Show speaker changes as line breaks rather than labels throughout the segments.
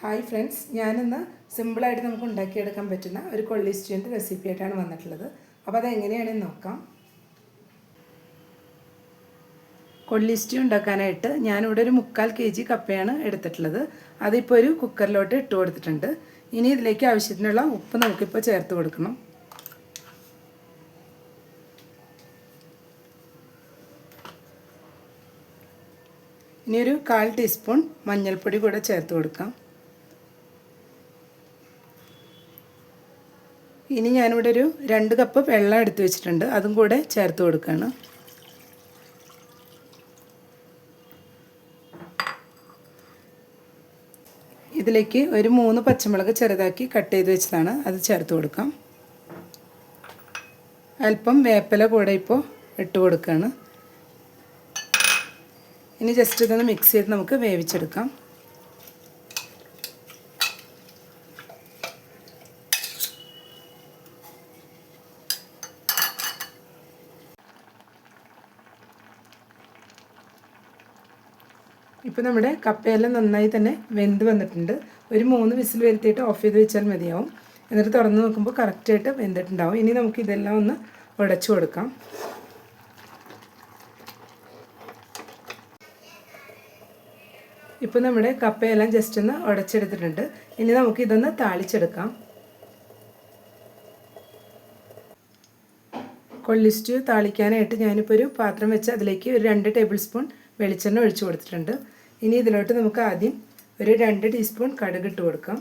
Hi friends, ഞാനിന്ന് സിമ്പിളായിട്ട് നമുക്ക് ഉണ്ടാക്കിയെടുക്കാൻ പറ്റുന്ന ഒരു കൊള്ളി സ്റ്റൂവിൻ്റെ റെസിപ്പി ആയിട്ടാണ് വന്നിട്ടുള്ളത്. അപ്പോൾ അതെങ്ങനെയാണെന്ന് നോക്കാം. കൊള്ളി സ്റ്റൂ ഉണ്ടാക്കാനായിട്ട് ഞാനിവിടെ ഒരു 3/4 kg കപ്പയാണ് എടുത്തിട്ടുള്ളത്. അതിപ്പോൾ ഒരു കുക്കറിലോട്ട് ഇട്ട് കൊടുത്തിട്ടുണ്ട്. ഇനി ഇതിലേക്ക് ആവശ്യത്തിനുള്ള ഉപ്പ് നമുക്കിപ്പോൾ ചേർത്ത് കൊടുക്കണം. ഇനി ഒരു 1/4 ടീസ്പൂൺ മഞ്ഞൾപ്പൊടി കൂടെ ചേർത്ത് കൊടുക്കാം. ഇനി ഞാനിവിടെ ഒരു 2 കപ്പ് വെള്ളം എടുത്ത് വെച്ചിട്ടുണ്ട്, അതും കൂടെ ചേർത്ത് കൊടുക്കുകയാണ്. ഇതിലേക്ക് ഒരു 3 പച്ചമുളക് ചെറുതാക്കി കട്ട് ചെയ്ത് വെച്ചതാണ്, അത് ചേർത്ത് കൊടുക്കാം. അല്പം വേപ്പില കൂടെ ഇപ്പോൾ ഇട്ട് കൊടുക്കുകയാണ്. ഇനി ജസ്റ്റ് ഇതൊന്ന് മിക്സ് ചെയ്ത് നമുക്ക് വേവിച്ചെടുക്കാം. ഇപ്പോൾ നമ്മുടെ കപ്പയെല്ലാം നന്നായി തന്നെ വെന്ത് വന്നിട്ടുണ്ട്. ഒരു 3 വിസിൽ വരുത്തിയിട്ട് ഓഫ് ചെയ്ത് വെച്ചാൽ മതിയാവും. എന്നിട്ട് തുറന്ന് നോക്കുമ്പോൾ കറക്റ്റായിട്ട് വെന്തിട്ടുണ്ടാവും. ഇനി നമുക്ക് ഇതെല്ലാം ഒന്ന് ഉടച്ചു കൊടുക്കാം. ഇപ്പോൾ നമ്മുടെ കപ്പയെല്ലാം ജസ്റ്റ് ഒന്ന് ഉടച്ചെടുത്തിട്ടുണ്ട്. ഇനി നമുക്ക് ഇതൊന്ന് താളിച്ചെടുക്കാം. കൊള്ളി സ്റ്റൂ താളിക്കാനായിട്ട് ഞാനിപ്പോൾ ഒരു പാത്രം വെച്ച് അതിലേക്ക് ഒരു 2 ടേബിൾ സ്പൂൺ വെളിച്ചെണ്ണ ഒഴിച്ചു കൊടുത്തിട്ടുണ്ട്. ഇനി ഇതിലോട്ട് നമുക്ക് ആദ്യം ഒരു 2 ടീസ്പൂൺ കടുക് ഇട്ട് കൊടുക്കാം.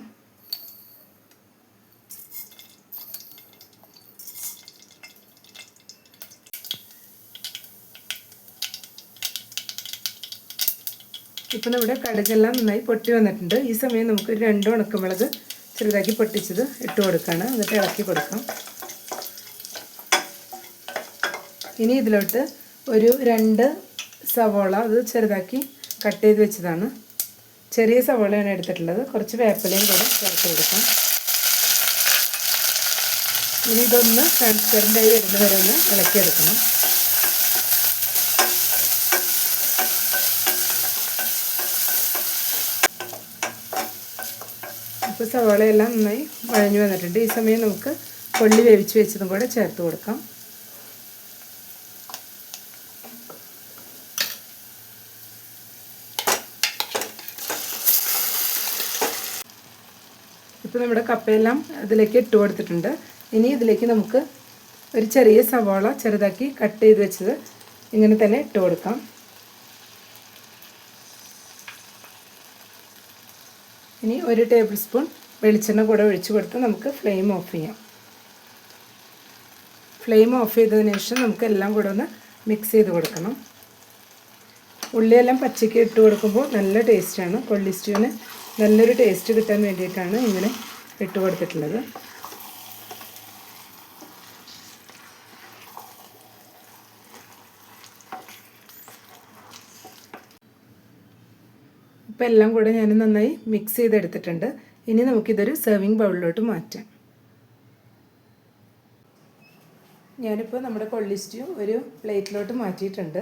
ഇപ്പോൾ നമ്മുടെ കടുകെല്ലാം നന്നായി പൊട്ടി വന്നിട്ടുണ്ട്. ഈ സമയം നമുക്ക് 2 ഉണക്കമുളക് ചെറുതാക്കി പൊട്ടിച്ചത് ഇട്ട് കൊടുക്കുകയാണ്. എന്നിട്ട് ഇളക്കി കൊടുക്കാം. ഇനി ഇതിലോട്ട് ഒരു 2 സവോള, അത് ചെറുതാക്കി കട്ട് ചെയ്ത് വെച്ചതാണ്. ചെറിയ സവോളയാണ് എടുത്തിട്ടുള്ളത്. കുറച്ച് വേപ്പിലയും കൂടെ ചേർത്ത് കൊടുക്കാം. ഇനി ഇതൊന്ന് ട്രാൻസ്പെറൻ്റായി വരുന്ന വരെ ഒന്ന് ഇളക്കിയെടുക്കണം. ഇപ്പോൾ സവോളയെല്ലാം നന്നായി വഴഞ്ഞു വന്നിട്ടുണ്ട്. ഈ സമയം നമുക്ക് കൊള്ളി വേവിച്ച് വെച്ചതും കൂടെ ചേർത്ത് കൊടുക്കാം. ഇപ്പോൾ നമ്മുടെ കപ്പയെല്ലാം ഇതിലേക്ക് ഇട്ട് കൊടുത്തിട്ടുണ്ട്. ഇനി ഇതിലേക്ക് നമുക്ക് ഒരു ചെറിയ സവാള ചെറുതാക്കി കട്ട് ചെയ്ത് വെച്ചത് ഇങ്ങനെ തന്നെ ഇട്ട് കൊടുക്കാം. ഇനി ഒരു ടേബിൾ സ്പൂൺ വെളിച്ചെണ്ണ കൂടെ ഒഴിച്ച് കൊടുത്ത് നമുക്ക് ഫ്ലെയിം ഓഫ് ചെയ്യാം. ഫ്ലെയിം ഓഫ് ചെയ്തതിന് ശേഷം നമുക്ക് എല്ലാം കൂടെ ഒന്ന് മിക്സ് ചെയ്ത് കൊടുക്കണം. ഉള്ളിയെല്ലാം പച്ചയ്ക്ക് ഇട്ട് കൊടുക്കുമ്പോൾ നല്ല ടേസ്റ്റാണ്. കൊള്ളി സ്റ്റൂവിന് നല്ലൊരു ടേസ്റ്റ് കിട്ടാൻ വേണ്ടിയിട്ടാണ് ഇങ്ങനെ ഇട്ട് കൊടുത്തിട്ടുള്ളത്. ഇപ്പോൾ എല്ലാം കൂടെ ഞാൻ നന്നായി മിക്സ് ചെയ്തെടുത്തിട്ടുണ്ട്. ഇനി നമുക്കിതൊരു സെർവിങ് ബൗളിലോട്ട് മാറ്റാം. ഞാനിപ്പോൾ നമ്മുടെ കൊള്ളി സ്റ്റൂ ഒരു പ്ലേറ്റിലോട്ട് മാറ്റിയിട്ടുണ്ട്.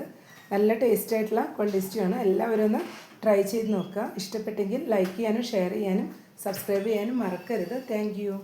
നല്ല ടേസ്റ്റ് ആയിട്ടുള്ള കൊള്ളി സ്റ്റൂ ആണ്. എല്ലാവരും ഒന്ന് ട്രൈ ചെയ്ത് നോക്കുക. ഇഷ്ടപ്പെട്ടെങ്കിൽ ലൈക്ക് ചെയ്യാനും ഷെയർ ചെയ്യാനും സബ്സ്ക്രൈബ് ചെയ്യാനും മറക്കരുത്. Thank you.